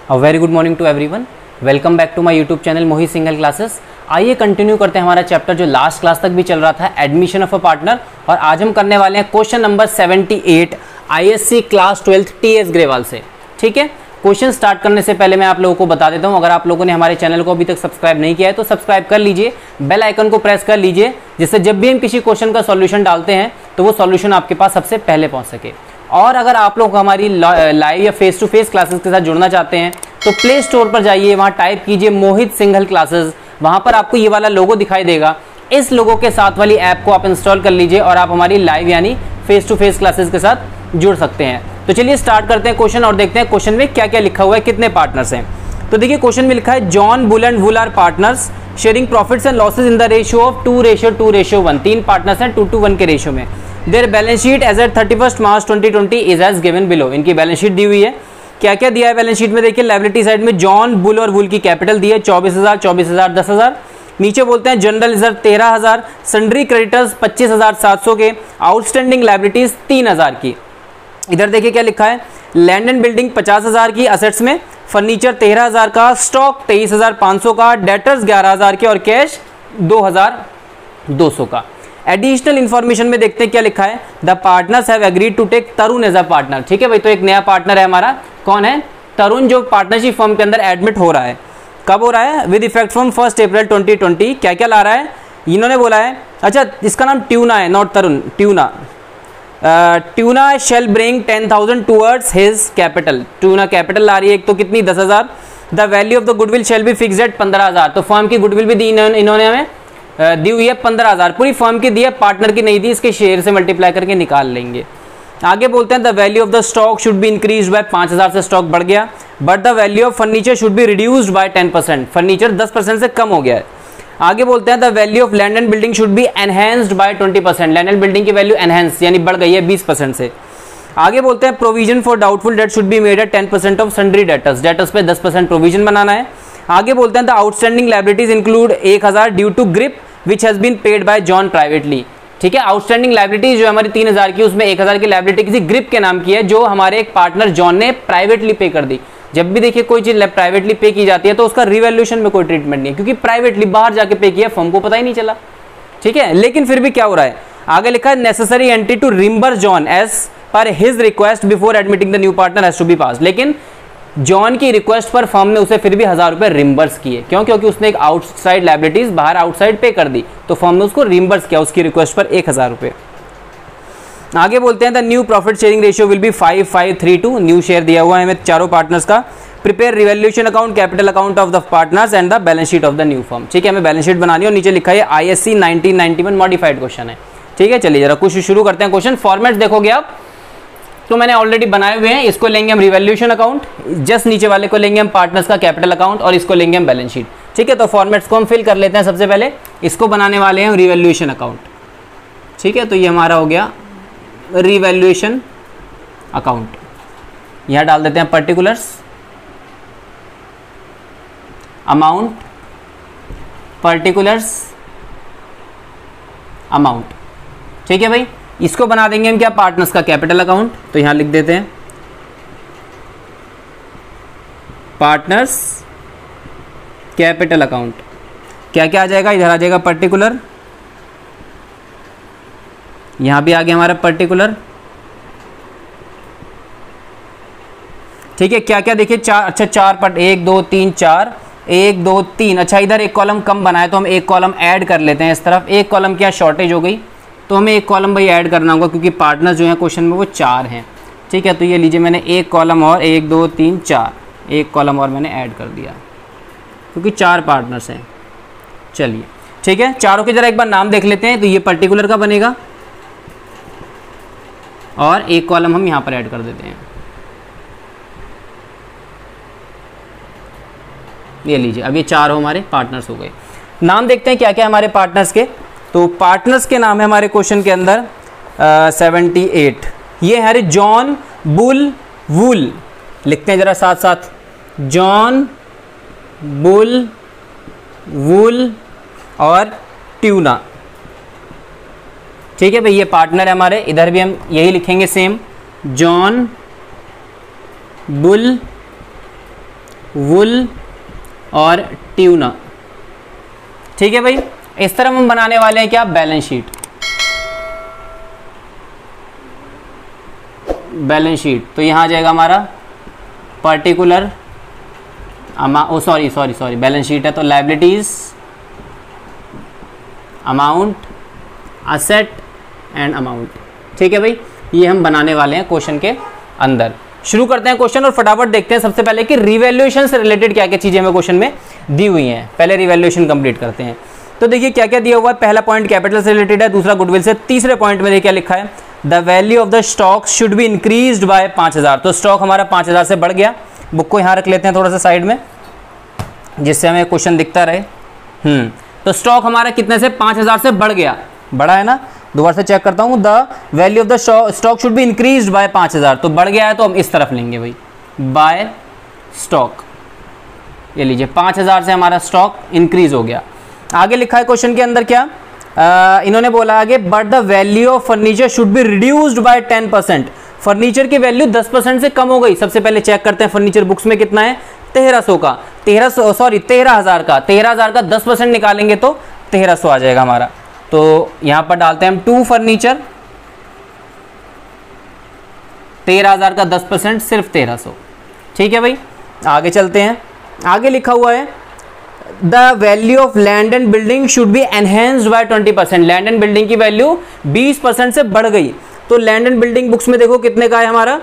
A very good morning to everyone. Welcome back to my YouTube channel Mohit Singhal classes. आइए continue करते हैं हमारा chapter जो लास्ट क्लास तक भी चल रहा था, एडमिशन ऑफ अ पार्टनर। और आज हम करने वाले हैं question number 78 ISC class 12 TS Grewal से। ठीक है, क्वेश्चन स्टार्ट करने से पहले मैं आप लोगों को बता देता हूं, अगर आप लोगों ने हमारे चैनल को अभी तक सब्सक्राइब नहीं किया है तो सब्सक्राइब कर लीजिए, बेल आइकन को प्रेस कर लीजिए, जिससे जब भी हम किसी क्वेश्चन का सॉल्यूशन डालते हैं तो वो सॉल्यूशन आपके पास सबसे पहले पहुंच सके। और अगर आप लोग हमारी लाइव या फेस टू फेस क्लासेस के साथ जुड़ना चाहते हैं तो प्ले स्टोर पर जाइए, वहां टाइप कीजिए मोहित सिंघल क्लासेस, वहां पर आपको ये वाला लोगो दिखाई देगा। इस लोगो के साथ वाली ऐप को आप इंस्टॉल कर लीजिए और आप हमारी लाइव यानी फेस टू फेस क्लासेस के साथ जुड़ सकते हैं। तो चलिए स्टार्ट करते हैं क्वेश्चन और देखते हैं क्वेश्चन में क्या क्या लिखा हुआ है, कितने पार्टनर्स हैं। तो देखिए क्वेश्चन में लिखा है John Bull and Wool are partners sharing profits and losses in the ratio of 2:2:1। तीन पार्टनर्स हैं 2:1 के रेशियो में। Their balance sheet as at 31 March 2020 is as given below. इनकी बैलेंस शीट दी हुई है। क्या क्या दिया है बैलेंस शीट में, देखिए लायबिलिटी साइड में जॉन बुल और वुल की कैपिटल दी है 24,000, 24,000, 10,000। नीचे बोलते हैं जनरल रिजर्व 13,000, सन्ड्री क्रेडिटर्स 25,700 के, आउटस्टैंडिंग लायबिलिटीज 3,000 की। इधर देखिए क्या लिखा है, लैंड एंड बिल्डिंग 50,000 की असेट्स में, फर्नीचर 13,000 का, स्टॉक 23,500 का, डेटर्स 11,000 के और कैश 2,200 का। एडिशनल इंफॉर्मेशन में देखते हैं क्या लिखा है, the partners have agreed to take Tarun as a partner. ठीक है भाई, तो एक नया पार्टनर है हमारा, कौन है, तरुण, जो पार्टनरशिप फर्म के अंदर एडमिट हो रहा है। कब हो रहा है, विद इफेक्ट फ्रॉम 1 अप्रैल 2020। क्या क्या ला रहा है, इन्होंने बोला है, अच्छा इसका नाम ट्यूना है, not Tarun, Tuna. Tuna shall bring 10,000 towards his capital. Tuna capital ला रही है एक तो कितनी, 10,000। The value of the goodwill shall be fixed at 15,000। तो फर्म की गुडविल भी दी इन्होंने हमें दी हुई है 15,000, पूरी फर्म की दी है, पार्टनर की नहीं दी, इसके शेयर से मल्टीप्लाई करके निकाल लेंगे। आगे बोलते हैं the value of the stock should be increased by 5,000 से स्टॉक बढ़ गया, but the value of furniture should be reduced by 10%। Furniture 10% से कम हो गया है। आगे बोलते हैं the value of land and building should be enhanced by 20%। Land and building की वैल्यू एनहेंस यानी बढ़ गई है 20% से। आगे बोलते हैं provision for doubtful debt should be made at 10% of sundry debtors. Debtors पे 10% प्रोविजन बनाना है। आगे बोलते हैं the outstanding liabilities include 1,000 due to grip which has been paid by John privately. ठीक है, आउटस्टैंडिंग लायबिलिटीज जो हमारी 3,000 की, उसमें 1,000 की लायबिलिटी किसी ग्रिप के नाम की है, जो हमारे एक पार्टनर जॉन ने प्राइवेटली पे कर दी। जब भी देखिए कोई चीज प्राइवेटली पे की जाती है तो उसका रिवैल्यूएशन में कोई ट्रीटमेंट नहीं है, क्योंकि प्राइवेटली बाहर जाके पे किया, फर्म को पता ही नहीं चला। ठीक है, लेकिन फिर भी क्या हो रहा है, आगे लिखा है necessary entry to reimburse John as per his request before admitting the new partner has to be pass. लेकिन जॉन की रिक्वेस्ट पर फर्म ने उसे फिर भी 1,000 रुपए रिम्बर्स किए। क्यों? क्योंकि उसने एक आउटसाइड लायबिलिटीज बाहर आउटसाइड पे कर दी, तो फर्म ने उसको रिम्बर्स किया उसकी रिक्वेस्ट पर 1,000 रुपए। आगे बोलते हैं the new profit sharing ratio will be 5:5:3:2। New share दिया हुआ है हमें चारों पार्टनर्स का। Prepare revaluation account, capital account of the partners and the balance sheet of the new firm. ठीक है, हमें बैलेंस शीट बनानी है और नीचे लिखा है आईएससी 1991 मॉडिफाइड क्वेश्चन है। ठीक है, चलिए जरा कुछ शुरू करते हैं। क्वेश्चन फॉर्मेट देखोगे आप तो मैंने ऑलरेडी बनाए हुए हैं। इसको लेंगे हम रिवैल्यूएशन अकाउंट, जस्ट नीचे वाले को लेंगे हम पार्टनर्स का कैपिटल अकाउंट और इसको लेंगे हम बैलेंस शीट। ठीक है, तो फॉर्मेट्स को हम फिल कर लेते हैं। सबसे पहले इसको बनाने वाले हैं रिवैल्यूएशन अकाउंट। ठीक है, तो ये हमारा हो गया रिवैल्यूएशन अकाउंट। यहां डाल देते हैं पर्टिकुलर्स, अमाउंट, पर्टिकुलर्स, अमाउंट। ठीक है भाई, इसको बना देंगे हम क्या, पार्टनर्स का कैपिटल अकाउंट। तो यहां लिख देते हैं पार्टनर्स कैपिटल अकाउंट। क्या क्या आ जाएगा, इधर आ जाएगा पर्टिकुलर, यहां भी आ गया हमारा पर्टिकुलर। ठीक है, क्या क्या देखिए, चार, अच्छा चार पार्ट, 1 2 3 4, 1 2 3। अच्छा इधर एक कॉलम कम बनाए तो हम एक कॉलम ऐड कर लेते हैं इस तरफ। एक कॉलम क्या शॉर्टेज हो गई, तो हमें एक कॉलम भाई ऐड करना होगा, क्योंकि पार्टनर जो है क्वेश्चन में वो 4 हैं। ठीक है, तो ये लीजिए मैंने एक कॉलम और 1 2 3 4 एक कॉलम और मैंने ऐड कर दिया, क्योंकि 4 पार्टनर्स हैं। चलिए ठीक है, चारों के जरा एक बार नाम देख लेते हैं। तो ये पर्टिकुलर का बनेगा और एक कॉलम हम यहाँ पर ऐड कर देते हैं। ये लीजिए, अब ये 4 हमारे पार्टनर्स हो गए। नाम देखते हैं क्या क्या हमारे पार्टनर्स के। तो पार्टनर्स के नाम है हमारे क्वेश्चन के अंदर 78। ये है जॉन बुल वुल, लिखते हैं जरा साथ साथ, जॉन बुल वुल और ट्यूना। ठीक है भाई, ये पार्टनर है हमारे। इधर भी हम यही लिखेंगे सेम, जॉन बुल वुल और ट्यूना। ठीक है भाई, इस तरह हम बनाने वाले हैं क्या, बैलेंस शीट। बैलेंस शीट तो यहाँ आ जाएगा हमारा पर्टिकुलर सॉरी बैलेंस शीट है तो liabilities, amount, asset and amount. ठीक है भाई, ये हम बनाने वाले हैं क्वेश्चन के अंदर। शुरू करते हैं क्वेश्चन और फटाफट देखते हैं सबसे पहले कि रिवैल्यूएशन से रिलेटेड क्या क्या चीजें हमें क्वेश्चन में दी हुई हैं। पहले रिवैल्यूएशन कंप्लीट करते हैं। तो देखिए क्या क्या दिया हुआ है। पहला पॉइंट कैपिटल से रिलेटेड है, दूसरा गुडविल से। तीसरे पॉइंट में देखिए क्या लिखा है, the value of the stock should be increased bye 5000। तो स्टॉक हमारा 5000 से बढ़ गया। बुक को यहाँ रख लेते हैं थोड़ा सा साइड में, जिससे हमें क्वेश्चन दिखता रहे। तो स्टॉक हमारा कितने से, 5000 से बढ़ गया, बढ़ा है ना। दोबारा से चेक करता हूँ, the value of the stock should be increased bye 5000, तो बढ़ गया है तो हम इस तरफ लेंगे भाई, बाय स्टॉक। ये लीजिए 5000 से हमारा स्टॉक इंक्रीज हो गया। आगे लिखा है क्वेश्चन के अंदर क्या, इन्होंने बोला आगे, but the value of furniture should be reduced by 10%। Furniture की वैल्यू 10% से कम हो गई। सबसे पहले चेक करते हैं फर्नीचर बुक्स में कितना है, 1300 का, 13,000 का, 13,000 का 10% निकालेंगे तो 1300 आ जाएगा हमारा। तो यहां पर डालते हैं हम 2 फर्नीचर, 13,000 का 10% सिर्फ 1300। ठीक है भाई, आगे चलते हैं। आगे लिखा हुआ है, the value of land and building should be enhanced by 20%। Land and building की वैल्यू 20% से बढ़ गई। तो लैंड एंड बिल्डिंग बुक्स में देखो कितने का है हमारा,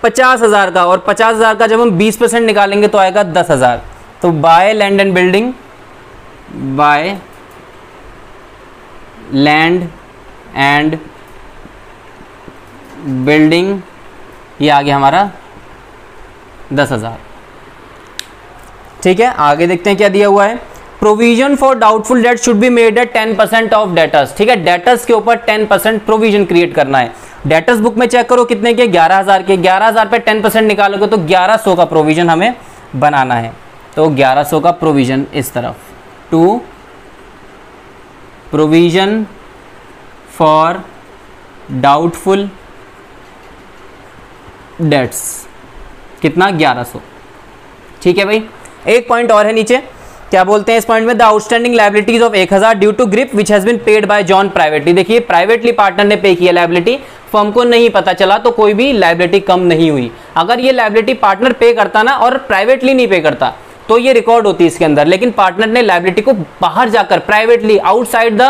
50,000 का, और 50,000 का जब हम 20% निकालेंगे तो आएगा 10,000। तो by land and building, by land and building, ये आ गया हमारा 10,000। ठीक है, आगे देखते हैं क्या दिया हुआ है, provision for doubtful debt should be made at 10% of debtors. ठीक है, डेटर्स के ऊपर 10% प्रोविजन क्रिएट करना है। डेटर्स बुक में चेक करो कितने के, 11,000 के। 11,000 पे 10% निकालोगे तो 1100 का प्रोविजन हमें बनाना है। तो 1100 का प्रोविजन इस तरफ, to provision for doubtful debts, कितना, 1100। ठीक है भाई, एक पॉइंट और है नीचे, क्या बोलते हैं इस पॉइंट में, the outstanding liabilities of 1000 due to grip which has been paid by John privately. देखिए प्राइवेटली पार्टनर ने पे किया लायबिलिटी, फर्म को नहीं पता चला तो कोई भी लायबिलिटी कम नहीं हुई। अगर ये लायबिलिटी पार्टनर पे करता ना और प्राइवेटली नहीं पे करता तो ये रिकॉर्ड होती है इसके अंदर, लेकिन पार्टनर ने लायबिलिटी को बाहर जाकर प्राइवेटली आउटसाइड द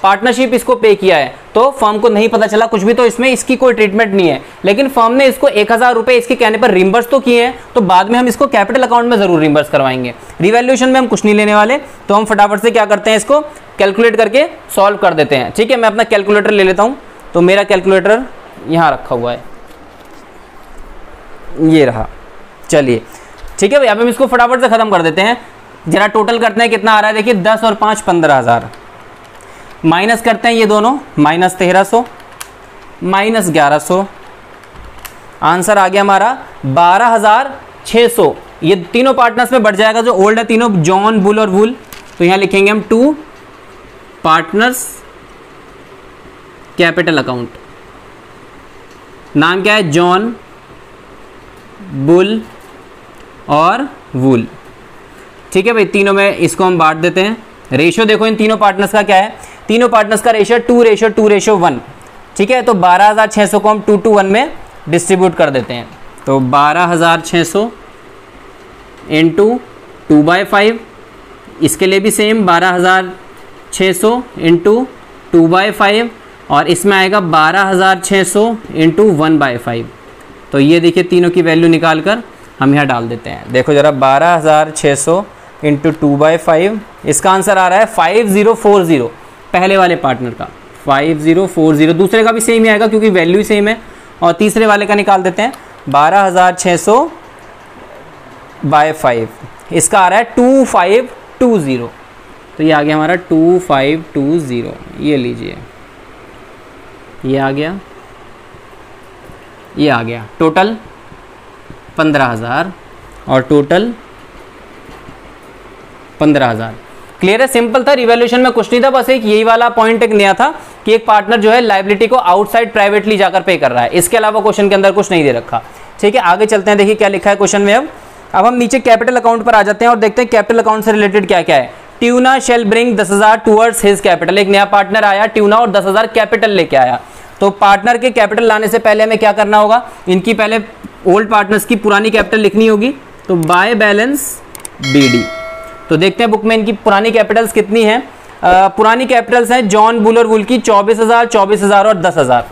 पार्टनरशिप इसको पे किया है, तो फर्म को नहीं पता चला कुछ भी, तो इसमें इसकी कोई ट्रीटमेंट नहीं है। लेकिन फर्म ने इसको 1000 रुपए इसके कहने पर रिम्बर्स तो किए हैं, तो बाद में हम इसको कैपिटल अकाउंट में जरूर रिम्बर्स करवाएंगे। रिवैल्यूएशन में हम कुछ नहीं लेने वाले, तो हम फटाफट से क्या करते हैं, इसको कैलकुलेट करके सॉल्व कर देते हैं। ठीक है, मैं अपना कैलकुलेटर ले लेता हूँ। तो मेरा कैलकुलेटर यहाँ रखा हुआ है, ये रहा। चलिए ठीक है भाई, अब हम इसको फटाफट से खत्म कर देते हैं। जरा टोटल करते हैं कितना आ रहा है, देखिए 10 और 5 15,000, माइनस करते हैं ये दोनों, माइनस 1300 माइनस 1100, आंसर आ गया हमारा 12,600। ये तीनों पार्टनर्स में बढ़ जाएगा, जो ओल्ड है तीनों, जॉन, बुल और वुल। तो यहां लिखेंगे हम 2 पार्टनर्स कैपिटल अकाउंट। नाम क्या है, जॉन, बुल और वुल। ठीक है भाई, तीनों में इसको हम बांट देते हैं। रेशियो देखो इन तीनों पार्टनर्स का क्या है, तीनों पार्टनर्स का रेशियो 2:1। ठीक है, तो 12,600 को हम 2 to 1 में डिस्ट्रीब्यूट कर देते हैं। तो 12,600 इंटू 2/5, इसके लिए भी सेम 12,600 इंटू 2/5, और इसमें आएगा 12,600 इंटू 1/5। तो ये देखिए तीनों की वैल्यू निकाल कर हम यहाँ डाल देते हैं। देखो जरा, 12,600 इंटू 2/5, इसका आंसर आ रहा है 5040, पहले वाले पार्टनर का 5040। दूसरे का भी सेम ही आएगा क्योंकि वैल्यू ही सेम है। और तीसरे वाले का निकाल देते हैं, 12,600/5, इसका आ रहा है 2520। तो ये आ गया हमारा 2520। ये लीजिए, ये आ गया, ये आ गया। टोटल 15,000 और टोटल 15,000। क्लियर है, सिंपल था। रिवैल्यूएशन में कुछ नहीं था, बस एक यही वाला पॉइंट एक नया था कि एक पार्टनर जो है लायबिलिटी को आउटसाइड प्राइवेटली जाकर पे कर रहा है। इसके अलावा क्वेश्चन के अंदर कुछ नहीं दे रखा। ठीक है, आगे चलते हैं। देखिए क्या लिखा है क्वेश्चन में। अब अब हम नीचे कैपिटल अकाउंट पर आ जाते हैं और देखते हैं कैपिटल अकाउंट से रिलेटेड क्या क्या है। Tuna shall bring 10,000 towards his capital. एक नया पार्टनर आया ट्यूना और 10,000 कैपिटल लेके आया। तो पार्टनर के कैपिटल लाने से पहले हमें क्या करना होगा, इनकी पहले ओल्ड पार्टनर्स की पुरानी कैपिटल लिखनी होगी। तो बाय बैलेंस बीडी। तो देखते हैं बुक में इनकी पुरानी कैपिटल्स कितनी हैं। पुरानी कैपिटल्स हैं जॉन बुल और वुल की 24,000, 24,000 और 10,000।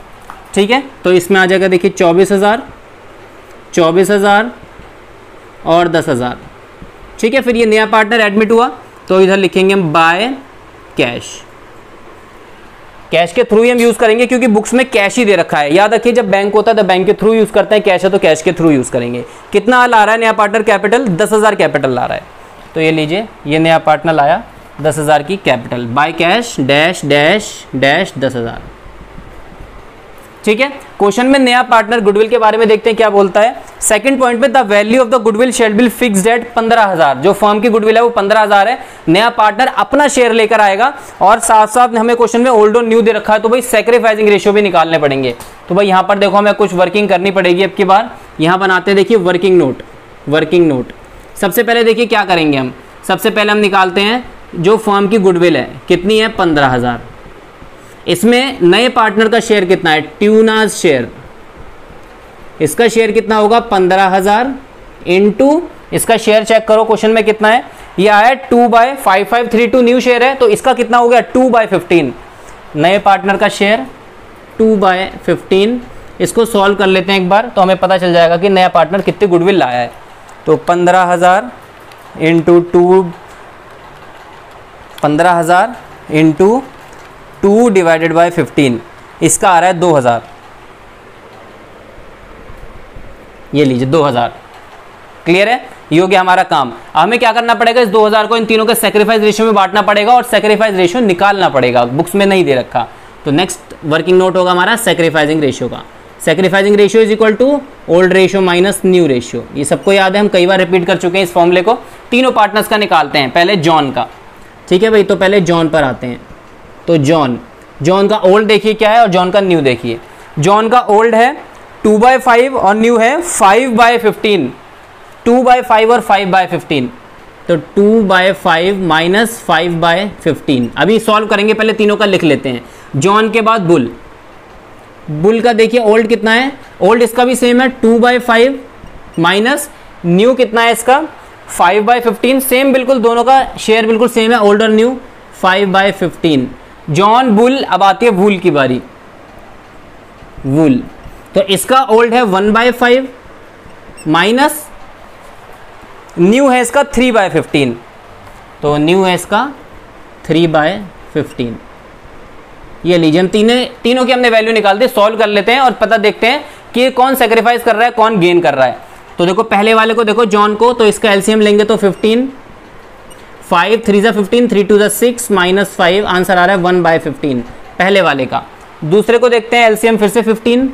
ठीक है, तो इसमें आ जाएगा देखिए 24,000, 24,000 और 10,000। ठीक है, फिर ये नया पार्टनर एडमिट हुआ तो इधर लिखेंगे हम बाय कैश। कैश के थ्रू ही हम यूज करेंगे क्योंकि बुक्स में कैश ही दे रखा है। याद रखिए जब बैंक होता है तो बैंक के थ्रू यूज करते हैं, कैश है तो कैश के थ्रू यूज करेंगे। कितना ला रहा है नया पार्टनर कैपिटल, 10,000 कैपिटल ला रहा है। तो ये लीजिए, ये नया पार्टनर लाया 10,000 की capital, by cash dash dash dash 10,000। ठीक है, क्वेश्चन में नया पार्टनर गुडविल के बारे में देखते हैं क्या बोलता है। सेकंड पॉइंट पे the value of the goodwill shall be fixed at 15,000। जो फर्म की गुडविल है वो 15,000 है। नया पार्टनर अपना शेयर लेकर आएगा और साथ साथ हमें क्वेश्चन में ओल्ड और न्यू दे रखा है तो भाई सैक्रिफाइसिंग रेशियो भी निकालने पड़ेंगे। तो भाई यहाँ पर देखो हमें कुछ वर्किंग करनी पड़ेगी। अब की बार यहाँ बनाते हैं, देखिए वर्किंग नोट। वर्किंग नोट सबसे पहले देखिए क्या करेंगे हम, सबसे पहले हम निकालते हैं जो फर्म की गुडविल है कितनी है 15,000। इसमें नए पार्टनर का शेयर कितना है, ट्यूनाज शेयर, इसका शेयर कितना होगा 15,000 इंटू इसका शेयर चेक करो क्वेश्चन में कितना है, ये आया 2/5532 न्यू शेयर है तो इसका कितना हो गया 2/15। नए पार्टनर का शेयर 2/15। इसको सॉल्व कर लेते हैं एक बार तो हमें पता चल जाएगा कि नया पार्टनर कितनी गुडविल लाया है। तो 15,000 इंटू 15,000 इंटू 2 डिवाइडेड बाय 15, इसका आ रहा है 2,000। ये लीजिए 2,000। क्लियर है, ये हो गया हमारा काम। हमें क्या करना पड़ेगा, इस 2,000 को इन तीनों के सैक्रिफाइस रेशियो में बांटना पड़ेगा और सैक्रिफाइस रेशियो निकालना पड़ेगा, बुक्स में नहीं दे रखा। तो नेक्स्ट वर्किंग नोट होगा हमारा सैक्रिफाइसिंग रेशियो का। Sacrificing ratio is equal to old ratio minus new ratio. ये सबको याद है, हम कई बार रिपीट कर चुके हैं इस फॉर्मूले को। तीनों पार्टनर्स का निकालते हैं, पहले जॉन का। ठीक है भाई, तो पहले जॉन पर आते हैं। तो जॉन का ओल्ड देखिए क्या है और जॉन का न्यू देखिए। जॉन का ओल्ड है 2/5 और न्यू है 5/15। 2/5 और 5/15, तो 2/5 माइनस 5/15। अभी सॉल्व करेंगे, पहले तीनों का लिख लेते हैं। जॉन के बाद बुल का देखिए ओल्ड कितना है, ओल्ड इसका भी सेम है 2/5 माइनस न्यू कितना है इसका 5/15। सेम बिल्कुल, दोनों का शेयर बिल्कुल सेम है, ओल्ड और न्यू 5/15। जॉन बुल, अब आती है वुल की बारी। वुल, तो इसका ओल्ड है 1/5 माइनस न्यू है इसका 3/15। तो न्यू है इसका 3/15। ये लीजिए, हम तीनों की हमने वैल्यू निकाल दी। सॉल्व कर लेते हैं और पता देखते हैं कि कौन सैक्रिफाइस कर रहा है कौन गेन कर रहा है। तो देखो पहले वाले को देखो जॉन को, तो इसका एलसीएम लेंगे तो 15, 5 3 जा 15, 3 2 जा 6 माइनस 5, आंसर आ रहा है 1/15 पहले वाले का। दूसरे को देखते हैं एलसीएम फिर से 15,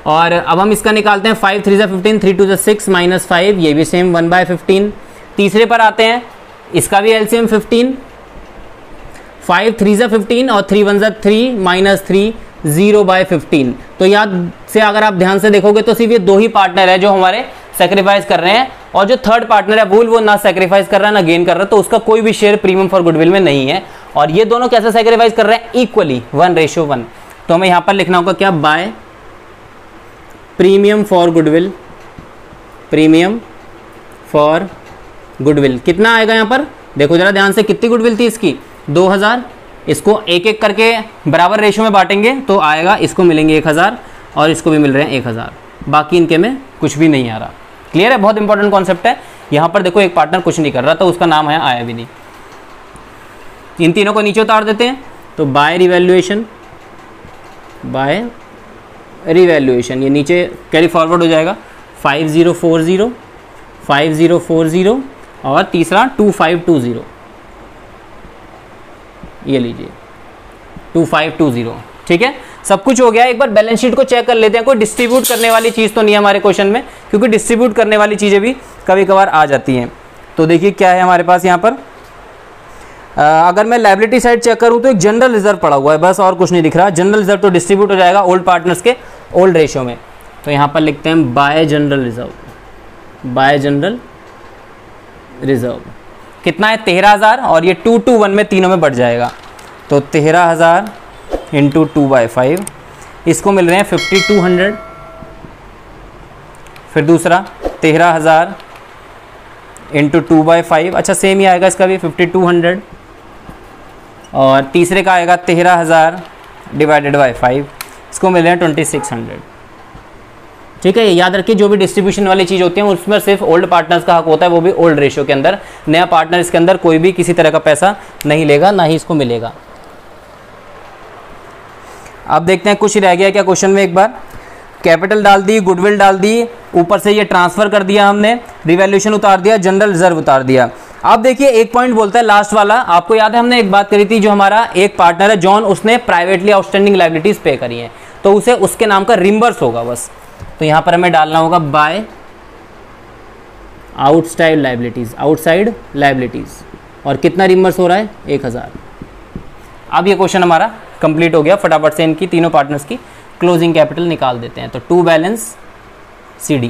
और अब हम इसका निकालते हैं 5 3 जा 15, 3 2 जा 6 माइनस 5, ये भी सेम 1/15। तीसरे पर आते हैं, इसका भी एलसीएम 15, 5 3 जा 15 और 3 1 जा 3 माइनस 3, 0/15। तो याद से अगर आप ध्यान से देखोगे तो सिर्फ ये दो ही पार्टनर है जो हमारे सैक्रिफाइस कर रहे हैं, और जो थर्ड पार्टनर है वो ना सैक्रिफाइस कर रहा है ना गेन कर रहा है, तो उसका कोई भी शेयर प्रीमियम फॉर गुडविल में नहीं है। और ये दोनों कैसे सैक्रिफाइस कर रहे हैं, इक्वली 1:1। तो हमें यहाँ पर लिखना होगा क्या, by premium for goodwill. Premium for goodwill कितना आएगा यहाँ पर, देखो जरा ध्यान से, कितनी गुडविल थी इसकी 2,000। इसको एक एक करके बराबर रेशियो में बांटेंगे तो आएगा, इसको मिलेंगे 1,000 और इसको भी मिल रहे हैं 1,000, बाकी इनके में कुछ भी नहीं आ रहा। क्लियर है, बहुत इंपॉर्टेंट कॉन्सेप्ट है। यहाँ पर देखो एक पार्टनर कुछ नहीं कर रहा तो उसका नाम है आया भी नहीं। इन तीनों को नीचे उतार देते हैं, तो बाय रिवैल्यूएशन, बाय रिवैल्यूएशन, ये नीचे कैरी फॉरवर्ड हो जाएगा 5040, 5040 और तीसरा 2520। ये लीजिए 2520। ठीक है, सब कुछ हो गया। एक बार बैलेंस शीट को चेक कर लेते हैं, कोई डिस्ट्रीब्यूट करने वाली चीज़ तो नहीं है हमारे क्वेश्चन में, क्योंकि डिस्ट्रीब्यूट करने वाली चीज़ें भी कभी कभार आ जाती हैं। तो देखिए क्या है हमारे पास यहाँ पर, अगर मैं लायबिलिटी साइड चेक करूँ तो एक जनरल रिजर्व पड़ा हुआ है, बस और कुछ नहीं दिख रहा। जनरल रिजर्व तो डिस्ट्रीब्यूट हो जाएगा ओल्ड पार्टनर्स के ओल्ड रेशियो में। तो यहाँ पर लिखते हैं bye general reserve. Bye general reserve. कितना है 13,000 और ये 2 to 1 में तीनों में बढ़ जाएगा, तो 13,000 इंटू 2/5, इसको मिल रहे हैं 5200। फिर दूसरा 13,000 इंटू 2/5, अच्छा सेम ही आएगा इसका भी 5200। और तीसरे का आएगा 13,000 डिवाइडेड बाई 5, इसको मिल रहे हैं 2600। ठीक है, याद रखिए जो भी डिस्ट्रीब्यूशन वाली चीज़ होती है उसमें सिर्फ ओल्ड पार्टनर्स का हक होता है, वो भी ओल्ड रेशियो के अंदर। नया पार्टनर इसके अंदर कोई भी किसी तरह का पैसा नहीं लेगा, ना ही इसको मिलेगा। अब देखते हैं कुछ रह गया क्या क्वेश्चन में। एक बार कैपिटल डाल दी, गुडविल डाल दी, ऊपर से ये ट्रांसफर कर दिया हमने, रिवैल्यूएशन उतार दिया, जनरल रिजर्व उतार दिया। अब देखिए एक पॉइंट बोलता है लास्ट वाला, आपको याद है हमने एक बात करी थी, जो हमारा एक पार्टनर है जॉन, उसने प्राइवेटली आउटस्टैंडिंग लायबिलिटीज पे करी हैं, तो उसे उसके नाम का रिम्बर्स होगा बस। तो यहां पर हमें डालना होगा बाय आउटसाइड लायबिलिटीज, और कितना रिम्बर्स हो रहा है 1000। अब ये क्वेश्चन हमारा कंप्लीट हो गया। फटाफट से इनकी तीनों पार्टनर्स की क्लोजिंग कैपिटल निकाल देते हैं। तो टू बैलेंस CD,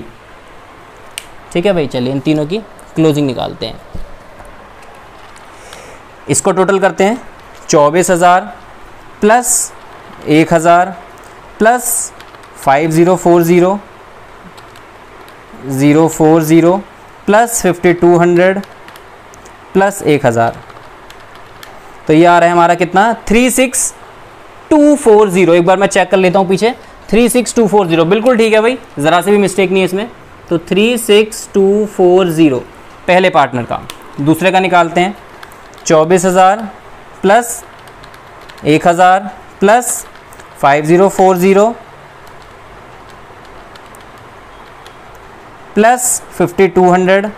ठीक है भाई, चलिए इन तीनों की क्लोजिंग निकालते हैं। इसको टोटल करते हैं 24,000 प्लस 1,000 प्लस 5040 040 प्लस 5200 प्लस 1000, तो ये आ रहा है हमारा कितना 36240। एक बार मैं चेक कर लेता हूँ पीछे, 36240 बिल्कुल ठीक है भाई, ज़रा से भी मिस्टेक नहीं है इसमें। तो 36240 पहले पार्टनर का। दूसरे का निकालते हैं 24,000 प्लस 1000 प्लस 5040 प्लस 5200,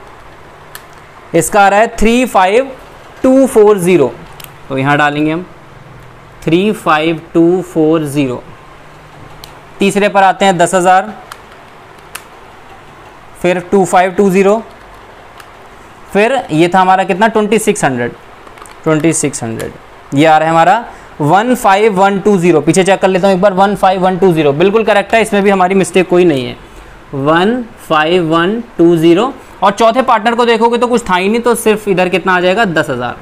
इसका आ रहा है 35240, तो यहाँ डालेंगे हम 35240। तीसरे पर आते हैं 10,000, फिर 2520, फिर ये था हमारा कितना 2600, ये आ रहा है हमारा 15120। पीछे चेक कर लेता हूँ एक बार, 15120 बिल्कुल करेक्ट है, इसमें भी हमारी मिस्टेक कोई नहीं है, 15120। और चौथे पार्टनर को देखोगे तो कुछ था ही नहीं, तो सिर्फ इधर कितना आ जाएगा 10,000।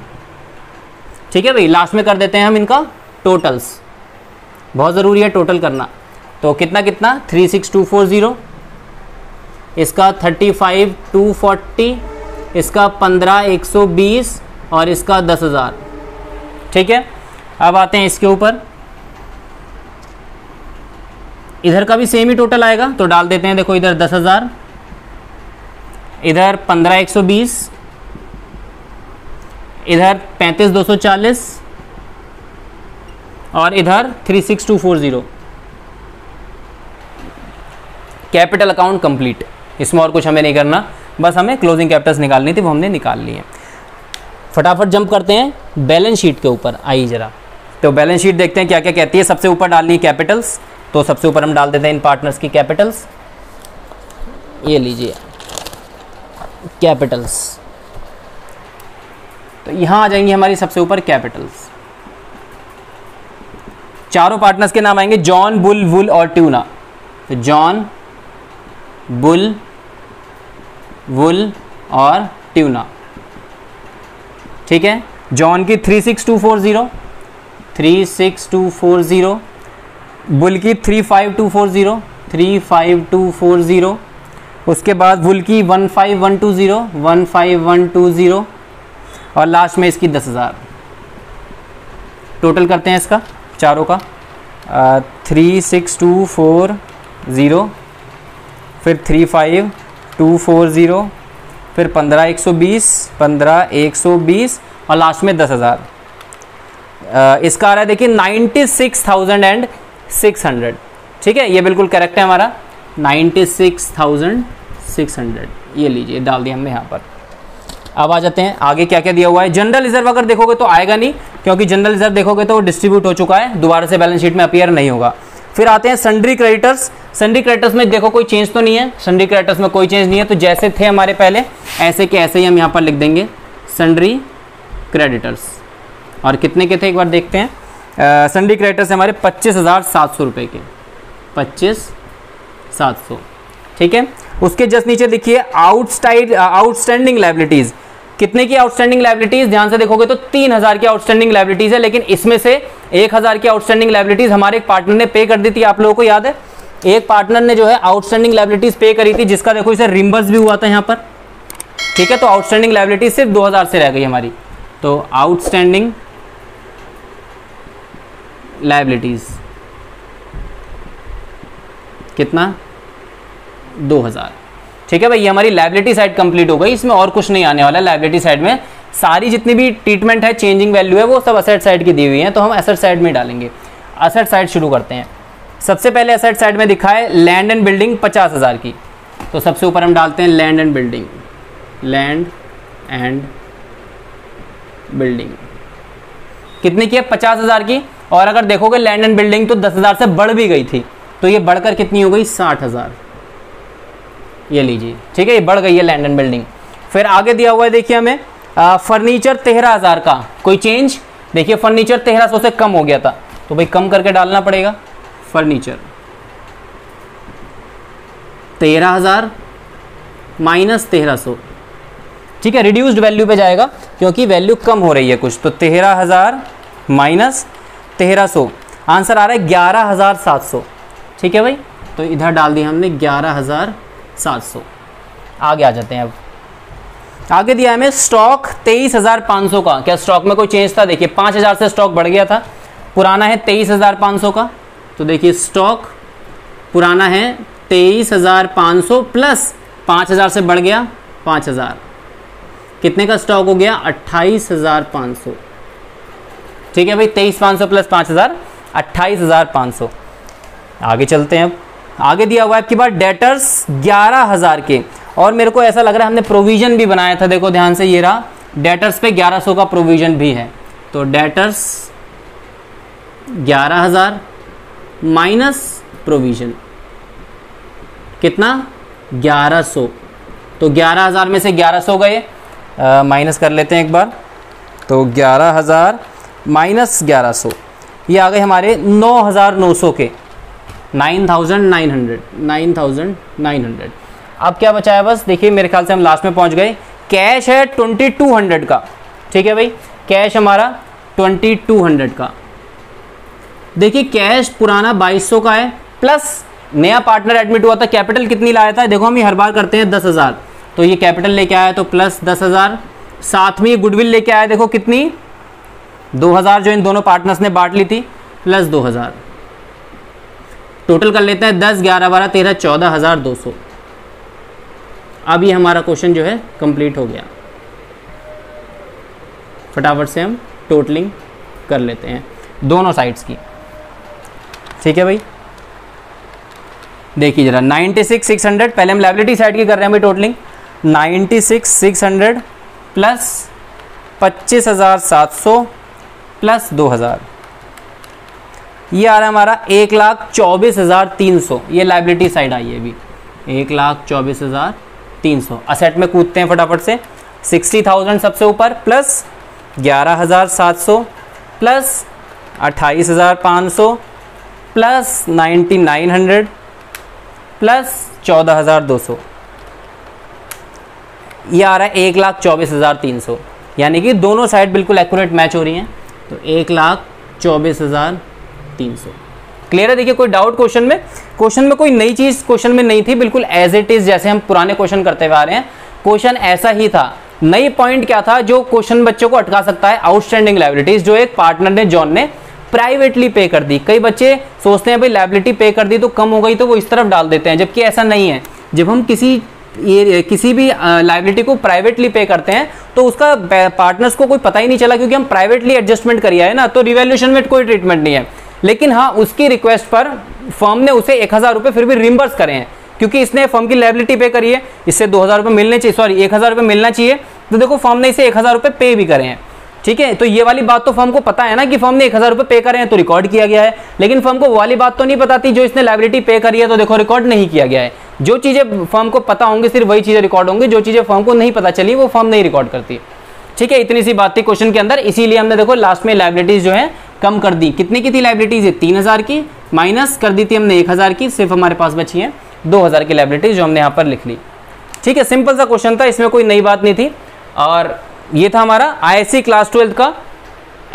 ठीक है भाई, लास्ट में कर देते हैं हम इनका टोटल्स, बहुत ज़रूरी है टोटल करना। तो कितना 36240, इसका 35,240, इसका 15,120 और इसका 10,000। ठीक है, अब आते हैं इसके ऊपर, इधर का भी सेम ही टोटल आएगा, तो डाल देते हैं। देखो इधर 10,000, इधर 15,120, इधर 35,240 और इधर 36240। कैपिटल अकाउंट कंप्लीट, इसमें और कुछ हमें नहीं करना, बस हमें क्लोजिंग कैपिटल्स निकालनी थी, वो हमने निकाल ली है। फटाफट जंप करते हैं बैलेंस शीट के ऊपर, आइए जरा। तो बैलेंस शीट देखते हैं क्या क्या कहती है। सबसे ऊपर डालनी है कैपिटल्स, तो सबसे ऊपर हम डाल देते हैं इन पार्टनर्स की कैपिटल्स। ये लीजिए कैपिटल्स, तो यहां आ जाएंगी हमारी सबसे ऊपर कैपिटल्स। चारों पार्टनर्स के नाम आएंगे जॉन, बुल, वुल और ट्यूना। तो जॉन, बुल, वुल और ट्यूना। ठीक है, जॉन की 36240, बुल की 35240, उसके बाद वुल की 15120 और लास्ट में इसकी 10,000। टोटल करते हैं इसका चारों का, 36240, फिर 35240, फिर 15,120 और लास्ट में 10,000। इसका आ रहा है देखिए 96,600। ठीक है, ये बिल्कुल करेक्ट है हमारा 96,600। ये लीजिए डाल दिया हमने यहाँ पर। अब आ जाते हैं आगे क्या क्या दिया हुआ है। जनरल रिजर्व अगर देखोगे तो आएगा नहीं, क्योंकि जनरल रिजर्व देखोगे तो डिस्ट्रीब्यूट हो चुका है, दोबारा से बैलेंस शीट में अपीयर नहीं होगा। फिर आते हैं सन्ड्री क्रेडिटर्स। सन्ड्री क्रेडिटर्स में देखो कोई चेंज तो नहीं है, सन्ड्री क्रेडिटर्स में कोई चेंज नहीं है, तो जैसे थे हमारे पहले ऐसे के ऐसे ही हम यहाँ पर लिख देंगे सन्ड्री क्रेडिटर्स। और कितने के थे एक बार देखते हैं। सन्ड्री क्रेडिटर्स हमारे 25,700 रुपये के, 25,700। ठीक है, उसके जस्ट नीचे देखिए आउटस्टैंडिंग लायबिलिटीज। कितने की आउटस्टैंडिंग लायबिलिटीज? ध्यान से देखोगे तो 3000 की आउटस्टैंडिंग लायबिलिटीज है, लेकिन इसमें से 1000 की आउटस्टैंडिंग लायबिलिटीज हमारे एक पार्टनर ने पे कर दी थी। आप लोगों को याद है, एक पार्टनर ने जो है आउटस्टैंडिंग लायबिलिटीज पे करी थी, जिसका देखो इसे रिम्बर्स भी हुआ था यहाँ पर, ठीक है। तो आउटस्टैंडिंग लायबिलिटीज सिर्फ 2000 से रह गई हमारी। तो आउटस्टैंडिंग लायबिलिटीज कितना? 2000, ठीक है भाई। ये हमारी लायबिलिटी साइड कंप्लीट हो गई, इसमें और कुछ नहीं आने वाला है। लायबिलिटी साइड में सारी जितनी भी ट्रीटमेंट है, चेंजिंग वैल्यू है, वो सब असेट साइड की दी हुई है, तो हम असेट साइड में डालेंगे। असेट साइड शुरू करते हैं। सबसे पहले असेट साइड में दिखा है लैंड एंड बिल्डिंग 50,000 की, तो सबसे ऊपर हम डालते हैं land and building. Land and building कितने की है? 50,000 की। और अगर देखोगे लैंड एंड बिल्डिंग तो 10,000 से बढ़ भी गई थी, तो ये बढ़कर कितनी हो गई? 60,000। ये लीजिए, ठीक है, ये बढ़ गई है लैंड एंड बिल्डिंग। फिर आगे दिया हुआ है, देखिए हमें फर्नीचर 13,000 का, कोई चेंज? देखिए फर्नीचर 1300 से कम हो गया था, तो भाई कम करके डालना पड़ेगा। फर्नीचर 13,000 माइनस 1300, ठीक है, रिड्यूस्ड वैल्यू पे जाएगा क्योंकि वैल्यू कम हो रही है कुछ। तो 13,000 माइनस 1300, आंसर आ रहा है 11,700, ठीक है भाई। तो इधर डाल दिया हमने 11,700। आगे आ जाते हैं। अब आगे दिया हमें स्टॉक 23,500 का। क्या स्टॉक में कोई चेंज था? देखिए 5,000 से स्टॉक बढ़ गया था, पुराना है 23,500 का। तो देखिए स्टॉक पुराना है 23,500 प्लस 5,000 से बढ़ गया 5,000, कितने का स्टॉक हो गया? 28,500, ठीक है भाई। 23,500 प्लस 5,000 28,500। आगे चलते हैं। अब आगे दिया हुआ है आपकी बात डेटर्स 11,000 के, और मेरे को ऐसा लग रहा है हमने प्रोविजन भी बनाया था। देखो ध्यान से, ये रहा डेटर्स पे 1100 का प्रोविजन भी है। तो डेटर्स 11,000 माइनस प्रोविजन कितना? 1100। तो 11,000 में से 1100 गए, माइनस कर लेते हैं एक बार। तो 11,000 माइनस 1100, ये आ गए हमारे 9,900 के, 9,900। अब क्या बचा है? बस देखिए मेरे ख्याल से हम लास्ट में पहुंच गए। कैश है 2200 का, ठीक है भाई। कैश हमारा 2200 का। देखिए कैश पुराना 2200 का है, प्लस नया पार्टनर एडमिट हुआ था, कैपिटल कितनी लाया था? देखो हम ये हर बार करते हैं 10,000, तो ये कैपिटल लेके आया तो प्लस 10,000। साथ में ये गुडविल लेके आया, देखो कितनी? 2,000 जो इन दोनों पार्टनर्स ने बांट ली थी, प्लस 2,000। टोटल कर लेते हैं 10, 11, 12, 13, 14,200। अब ये हमारा क्वेश्चन जो है कंप्लीट हो गया। फटाफट से हम टोटलिंग कर लेते हैं दोनों साइड्स की, ठीक है भाई। देखिए जरा 96,600, पहले हम लायबिलिटी साइड की कर रहे हैं भाई टोटलिंग। 96,600 प्लस 25,700 प्लस 2,000, ये आ रहा है हमारा 1,24,300। ये लायबिलिटी साइड आई है अभी, 1,24,300। असेट में कूदते हैं फटाफट से। 60,000 सबसे ऊपर प्लस 11,700 प्लस 28,500 प्लस 9,900 प्लस 14,200, ये आ रहा है 1,24,300। यानी कि दोनों साइड बिल्कुल एक्यूरेट मैच हो रही हैं, तो 1,24,300। क्लियर है? देखिए कोई डाउट क्वेश्चन में? क्वेश्चन में कोई नई चीज़ क्वेश्चन में नहीं थी, बिल्कुल एज इट इज़ जैसे हम पुराने क्वेश्चन करते हुए आ रहे हैं, क्वेश्चन ऐसा ही था। नई पॉइंट क्या था जो क्वेश्चन बच्चों को अटका सकता है? आउटस्टैंडिंग लायबिलिटीज जो एक पार्टनर ने, जॉन ने प्राइवेटली पे कर दी। कई बच्चे सोचते हैं भाई लायबिलिटी पे कर दी तो कम हो गई, तो वो इस तरफ डाल देते हैं, जबकि ऐसा नहीं है। जब हम किसी भी लायबिलिटी को प्राइवेटली पे करते हैं तो उसका पार्टनर्स को कोई पता ही नहीं चला, क्योंकि हम प्राइवेटली एडजस्टमेंट करिए है ना, तो रिवैल्यूएशन में कोई ट्रीटमेंट नहीं है। लेकिन हाँ, उसकी रिक्वेस्ट पर फर्म ने उसे 1,000 रुपये फिर भी रिम्बर्स करे हैं, क्योंकि इसने फर्म की लायबिलिटी पे करी है, इससे 2,000 रुपये मिलने चाहिए, सॉरी 1,000 रुपये मिलना चाहिए, तो देखो फर्म ने इसे 1,000 रुपये पे भी करे हैं, ठीक है। तो ये वाली बात तो फर्म को पता है ना कि फर्म ने 1,000 रुपये पे करे हैं, तो रिकॉर्ड किया गया है। लेकिन फर्म को वो वाली बात तो नहीं पता थी, जो इसने लायबिलिटी पे करी है, तो देखो रिकॉर्ड नहीं किया गया है। जो चीज़ें फर्म को पता होंगी सिर्फ वही चीज़ें रिकॉर्ड होंगी, जो चीज़ें फर्म को नहीं पता चली वो फर्म नहीं रिकॉर्ड करती, ठीक है। इतनी सी बात थी क्वेश्चन के अंदर, इसीलिए हमने देखो लास्ट में लायबिलिटीज जो है कम कर दी। कितने की थी लायबिलिटीज? 3,000 की, माइनस कर दी थी हमने 1,000 की, सिर्फ हमारे पास बची है 2000 की लायबिलिटी जो हमने यहाँ पर लिख ली। ठीक है, सिंपल सा क्वेश्चन था, इसमें कोई नई बात नहीं थी। और ये था हमारा आईएससी क्लास 12 का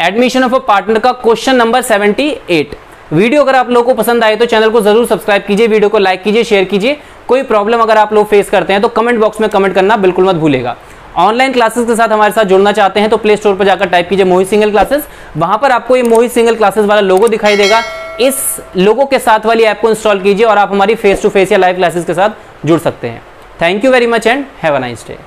एडमिशन ऑफ अ पार्टनर का क्वेश्चन नंबर 78। वीडियो अगर आप लोगों को पसंद आए तो चैनल को जरूर सब्सक्राइब कीजिए, वीडियो को लाइक कीजिए, शेयर कीजिए। कोई प्रॉब्लम अगर आप लोग फेस करते हैं तो कमेंट बॉक्स में कमेंट करना बिल्कुल मत भूलेगा। ऑनलाइन क्लासेस के साथ हमारे साथ जुड़ना चाहते हैं तो प्ले स्टोर पर जाकर टाइप कीजिए मोहित सिंगल क्लासेस, वहां पर आपको ये मोहित सिंगल क्लासेस वाला लोगो दिखाई देगा। इस लोगो के साथ वाली ऐप को इंस्टॉल कीजिए और आप हमारी फेस टू फेस या लाइव क्लासेस के साथ जुड़ सकते हैं। Thank you very much and have a nice day.